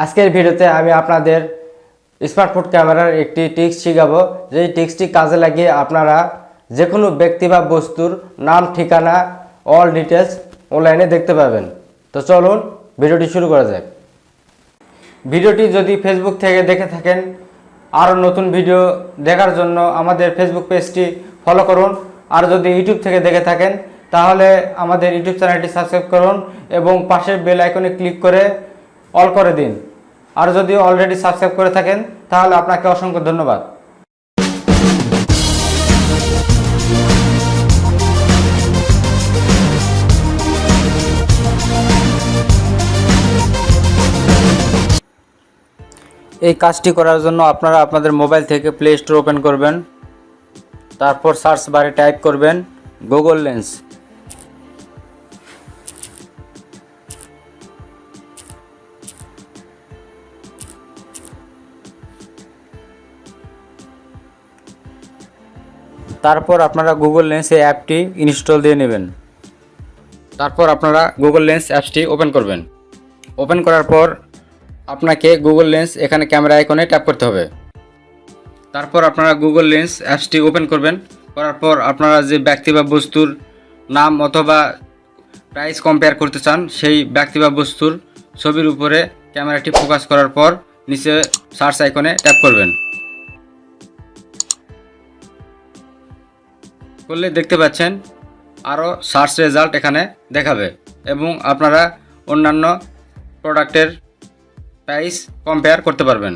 আজকের ভিডিওতে আমি আপনাদের স্মার্টফোন ক্যামেরার একটি টিক্স শেখাবো, যেই টিক্সটি কাজে লাগিয়ে আপনারা যে কোনো ব্যক্তি বা বস্তুর নাম, ঠিকানা, অল ডিটেলস অনলাইনে দেখতে পাবেন। তো চলুন ভিডিওটি শুরু করা যাক। ভিডিওটি যদি ফেসবুক থেকে দেখে থাকেন, আরও নতুন ভিডিও দেখার জন্য আমাদের ফেসবুক পেজটি ফলো করুন। আর যদি ইউটিউব থেকে দেখে থাকেন তাহলে আমাদের ইউটিউব চ্যানেলটি সাবস্ক্রাইব করুন এবং পাশের বেল আইকনে ক্লিক করে অল করে দিন। আর যদি অলরেডি সাবস্ক্রাইব করে থাকেন তাহলে আপনাকে অসংখ্য ধন্যবাদ। এই কাজটি করার জন্য আপনারা আপনাদের মোবাইল থেকে প্লে স্টোর ওপেন করবেন, তারপর সার্চ বারে টাইপ করবেন গুগল লেন্স। তারপর আপনারা গুগল লেন্স এই অ্যাপটি ইনস্টল দিয়ে নেবেন। তারপর আপনারা গুগল লেন্স অ্যাপসটি ওপেন করবেন। ওপেন করার পর আপনাকে গুগল লেন্স এখানে ক্যামেরা আইকনে ট্যাপ করতে হবে। তারপর আপনারা গুগল লেন্স অ্যাপসটি ওপেন করবেন। করার পর আপনারা যে ব্যক্তি বা বস্তুর নাম অথবা প্রাইস কম্পেয়ার করতে চান সেই ব্যক্তি বা বস্তুর ছবির উপরে ক্যামেরাটি ফোকাস করার পর নিচে সার্চ আইকনে ট্যাপ করবেন। করলে দেখতে পাচ্ছেন আরও সার্চ রেজাল্ট এখানে দেখাবে এবং আপনারা অন্যান্য প্রোডাক্টের প্রাইস কম্পেয়ার করতে পারবেন।